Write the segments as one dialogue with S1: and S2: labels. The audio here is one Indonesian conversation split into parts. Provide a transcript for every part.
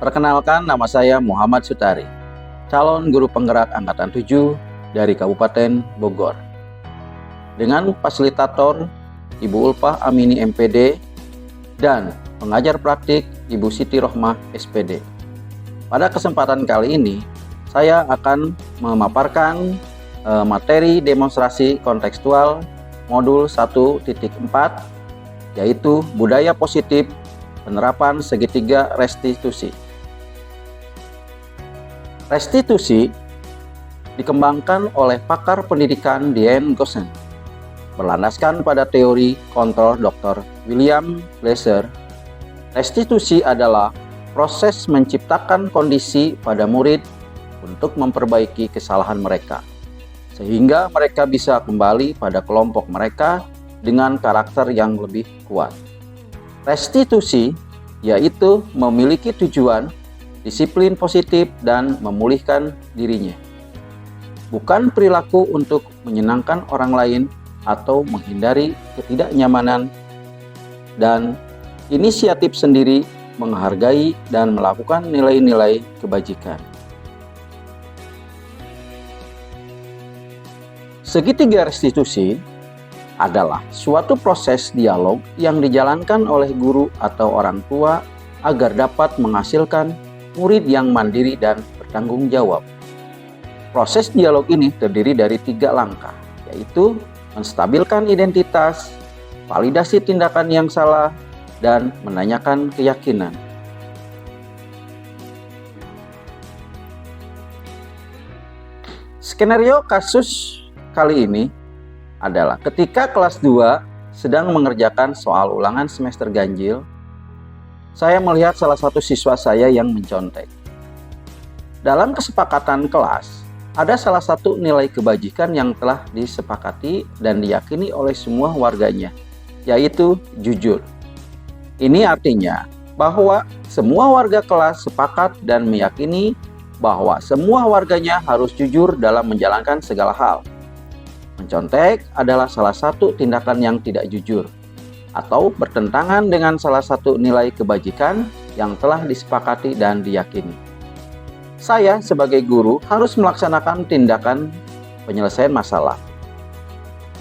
S1: Perkenalkan, nama saya Muhammad Sutari, calon guru penggerak Angkatan 7 dari Kabupaten Bogor. Dengan fasilitator Ibu Ulfah Amini MPD dan pengajar praktik Ibu Siti Rohmah SPD. Pada kesempatan kali ini, saya akan memaparkan materi demonstrasi kontekstual modul 1.4, yaitu budaya positif penerapan segitiga restitusi. Restitusi dikembangkan oleh pakar pendidikan Diane Gossen, berlandaskan pada teori kontrol Dr. William Glasser. Restitusi adalah proses menciptakan kondisi pada murid untuk memperbaiki kesalahan mereka, sehingga mereka bisa kembali pada kelompok mereka dengan karakter yang lebih kuat. Restitusi yaitu memiliki tujuan, disiplin positif, dan memulihkan dirinya. Bukan perilaku untuk menyenangkan orang lain atau menghindari ketidaknyamanan, dan inisiatif sendiri menghargai dan melakukan nilai-nilai kebajikan. Segitiga restitusi adalah suatu proses dialog yang dijalankan oleh guru atau orang tua agar dapat menghasilkan murid yang mandiri dan bertanggung jawab. Proses dialog ini terdiri dari 3 langkah, yaitu menstabilkan identitas, validasi tindakan yang salah, dan menanyakan keyakinan. Skenario kasus kali ini adalah ketika kelas 2 sedang mengerjakan soal ulangan semester ganjil, saya melihat salah satu siswa saya yang mencontek. Dalam kesepakatan kelas, ada salah satu nilai kebajikan yang telah disepakati dan diyakini oleh semua warganya, yaitu jujur. Ini artinya bahwa semua warga kelas sepakat dan meyakini bahwa semua warganya harus jujur dalam menjalankan segala hal. Mencontek adalah salah satu tindakan yang tidak jujur atau bertentangan dengan salah satu nilai kebajikan yang telah disepakati dan diyakini. Saya sebagai guru harus melaksanakan tindakan penyelesaian masalah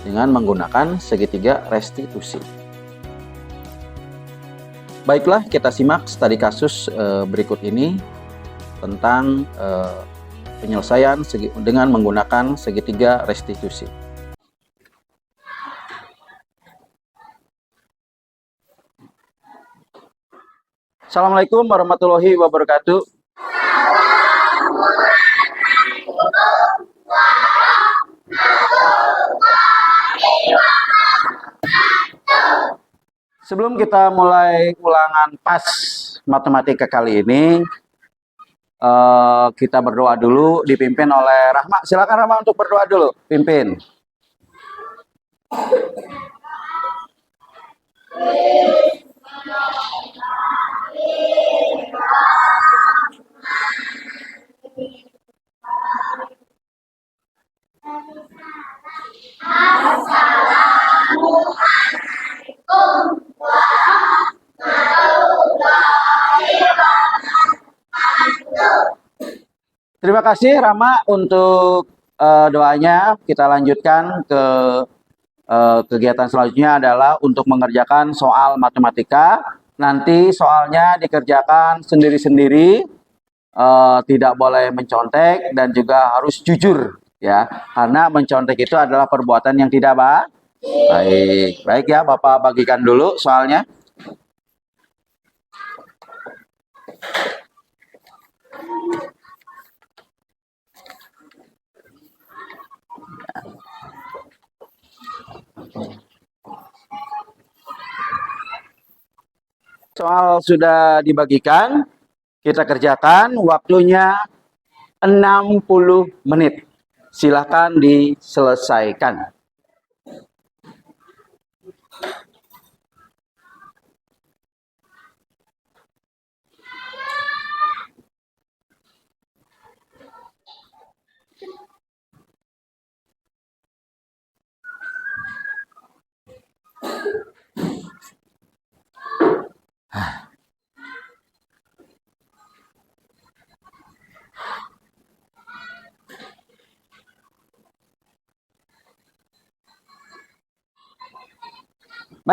S1: dengan menggunakan segitiga restitusi. Baiklah, kita simak studi kasus berikut ini tentang penyelesaian dengan menggunakan segitiga restitusi. Assalamualaikum warahmatullahi wabarakatuh. Sebelum kita mulai ulangan PAS matematika kali ini, kita berdoa dulu dipimpin oleh Rahma. Silakan Rahma untuk berdoa dulu, pimpin. Terima kasih Rama untuk doanya. Kita lanjutkan ke kegiatan selanjutnya adalah untuk mengerjakan soal matematika. Nanti soalnya dikerjakan sendiri-sendiri, tidak boleh mencontek dan juga harus jujur ya, karena mencontek itu adalah perbuatan yang tidak baik. Baik ya, Bapak bagikan dulu soalnya. Soal sudah dibagikan, kita kerjakan, waktunya 60 menit. Silakan diselesaikan.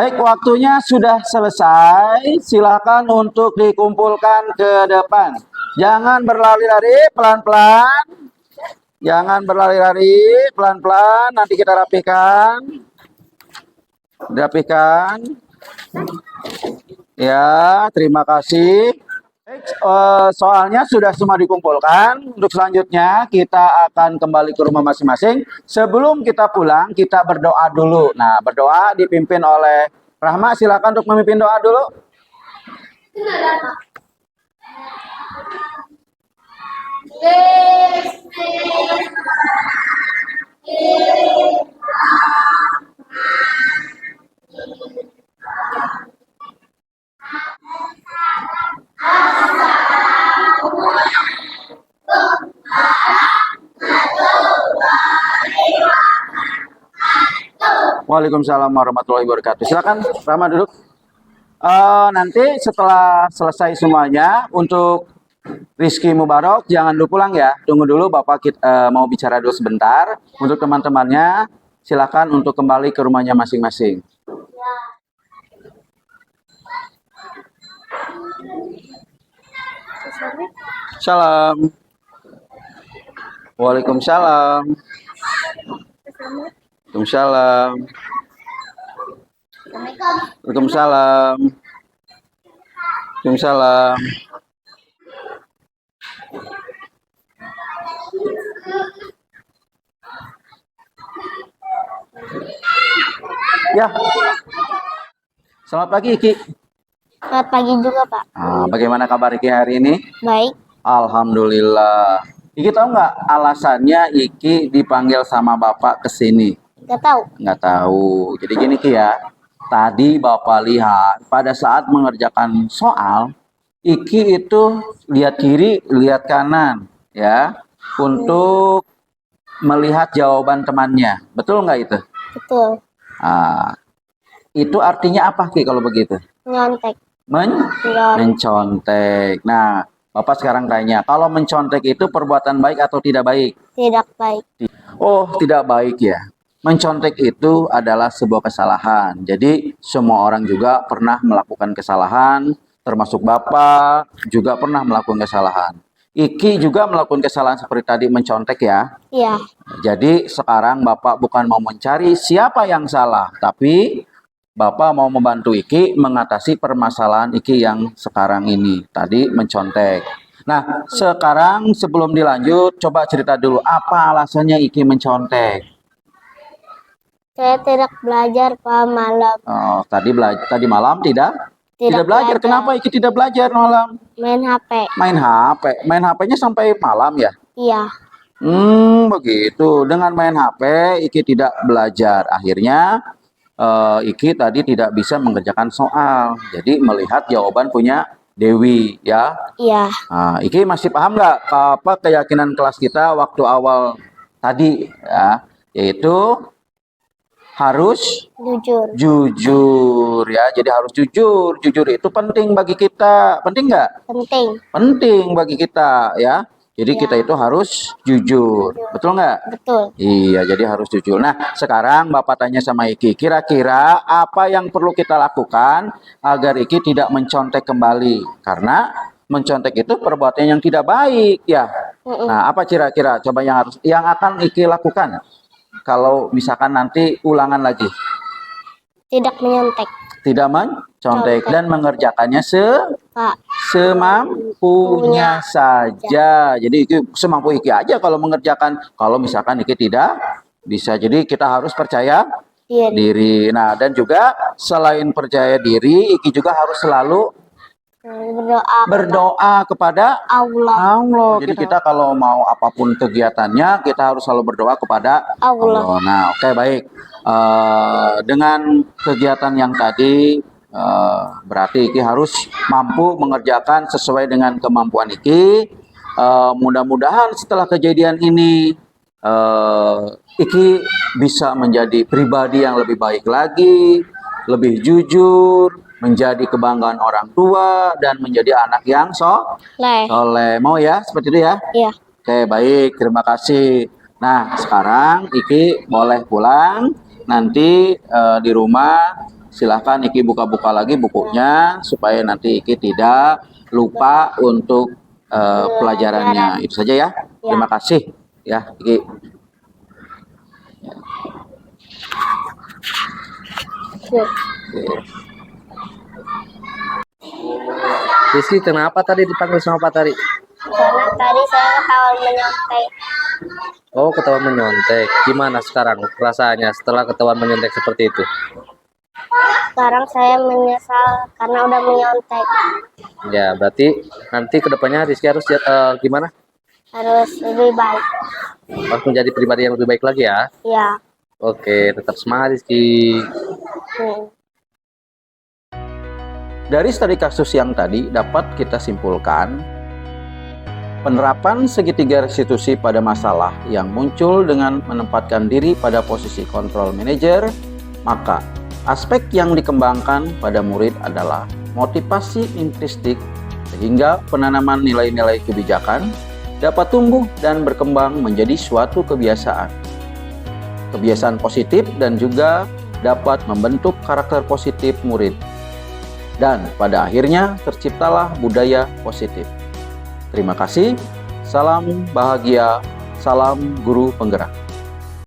S1: Baik, waktunya sudah selesai. Silakan untuk dikumpulkan ke depan. Jangan berlari-lari, pelan-pelan. Jangan berlari-lari, pelan-pelan. Nanti kita rapikan. Rapikan. Ya, terima kasih. Soalnya sudah semua dikumpulkan. Untuk selanjutnya kita akan kembali ke rumah masing-masing. Sebelum kita pulang, kita berdoa dulu. Nah, berdoa dipimpin oleh Rahma. Silakan untuk memimpin doa dulu. Waalaikumsalam warahmatullahi wabarakatuh. Silakan Rahma duduk. Nanti setelah selesai semuanya, untuk Rizky Mubarok jangan dulu pulang ya. Tunggu dulu, Bapak mau bicara dulu sebentar. Untuk teman-temannya, silakan untuk kembali ke rumahnya masing-masing. Salam. Waalaikumsalam. Waalaikumsalam. Waalaikumsalam. Waalaikumsalam. Ya. Selamat pagi, Iki.
S2: Selamat pagi juga, Pak.
S1: Bagaimana kabar Iki hari ini?
S2: Baik.
S1: Alhamdulillah. Iki tahu nggak alasannya Iki dipanggil sama Bapak ke sini?
S2: Nggak tahu.
S1: Nggak tahu. Jadi gini Ki ya. Tadi Bapak lihat pada saat mengerjakan soal, Iki itu lihat kiri, lihat kanan, ya, untuk melihat jawaban temannya. Betul nggak itu?
S2: Betul.
S1: Itu artinya apa Ki kalau begitu?
S2: Nyontek.
S1: Mencontek. Nah, Bapak sekarang tanya, kalau mencontek itu perbuatan baik atau tidak baik?
S2: Tidak baik.
S1: Oh, tidak baik ya. Mencontek itu adalah sebuah kesalahan. Jadi, semua orang juga pernah melakukan kesalahan, termasuk Bapak juga pernah melakukan kesalahan. Iki juga melakukan kesalahan seperti tadi mencontek ya.
S2: Iya.
S1: Jadi, sekarang Bapak bukan mau mencari siapa yang salah, tapi Bapak mau membantu Iki mengatasi permasalahan Iki yang sekarang ini. Tadi mencontek. Nah, sekarang sebelum dilanjut, coba cerita dulu apa alasannya Iki mencontek.
S2: Saya tidak belajar, Pak, malam.
S1: Oh, tadi malam tidak belajar. Kenapa Iki tidak belajar malam?
S2: Main HP.
S1: Main HP. Main HP-nya sampai malam ya?
S2: Iya.
S1: Begitu. Dengan main HP, Iki tidak belajar. Akhirnya Iki tadi tidak bisa mengerjakan soal. Jadi melihat jawaban punya Dewi ya.
S2: Iya.
S1: Iki masih paham nggak apa keyakinan kelas kita waktu awal tadi ya, yaitu harus jujur ya. Jadi harus jujur. Jujur itu penting bagi kita. Penting nggak?
S2: Penting.
S1: Penting bagi kita ya. Jadi kita itu harus jujur. Betul nggak?
S2: Betul.
S1: Iya, jadi harus jujur. Nah, sekarang Bapak tanya sama Iki, kira-kira apa yang perlu kita lakukan agar Iki tidak mencontek kembali? Karena mencontek itu perbuatan yang tidak baik ya. Nah, apa kira-kira coba yang akan Iki lakukan kalau misalkan nanti ulangan lagi?
S2: Tidak menyontek.
S1: Tidak mencontek dan mengerjakannya semampunya saja. Jadi Iki semampu Iki aja kalau mengerjakan. Kalau misalkan Iki tidak bisa, jadi kita harus percaya diri. Nah, dan juga selain percaya diri, Iki juga harus selalu berdoa kepada Allah. Jadi kita kalau mau apapun kegiatannya, kita harus selalu berdoa kepada Allah. Nah, oke, baik. Dengan kegiatan yang tadi, berarti Iki harus mampu mengerjakan sesuai dengan kemampuan Iki. Mudah-mudahan setelah kejadian ini, Iki bisa menjadi pribadi yang lebih baik lagi, lebih jujur, menjadi kebanggaan orang tua, dan menjadi anak yang soleh. Mau ya seperti itu ya?
S2: Iya.
S1: Oke, baik, terima kasih. Nah, sekarang Iki boleh pulang. Nanti di rumah Silahkan Iki buka-buka lagi bukunya supaya nanti Iki tidak lupa untuk pelajarannya. Itu saja ya. Terima kasih ya Iki.
S3: Rizky, kenapa tadi dipanggil sama Pak Tari?
S2: Karena tadi saya ketahuan menyontek.
S3: Oh, ketahuan menyontek. Gimana sekarang perasaannya setelah ketahuan menyontek seperti itu?
S2: Sekarang saya menyesal karena udah menyontek.
S3: Ya, berarti nanti kedepannya Rizky harus gimana?
S2: Harus lebih baik.
S3: Harus menjadi pribadi yang lebih baik lagi ya.
S2: Ya.
S3: Oke, tetap semangat Rizky.
S1: Dari studi kasus yang tadi dapat kita simpulkan penerapan segitiga restitusi pada masalah yang muncul dengan menempatkan diri pada posisi control manager, maka aspek yang dikembangkan pada murid adalah motivasi intristik sehingga penanaman nilai-nilai kebijakan dapat tumbuh dan berkembang menjadi suatu kebiasaan. Kebiasaan positif dan juga dapat membentuk karakter positif murid. Dan pada akhirnya terciptalah budaya positif. Terima kasih, salam bahagia, salam guru penggerak.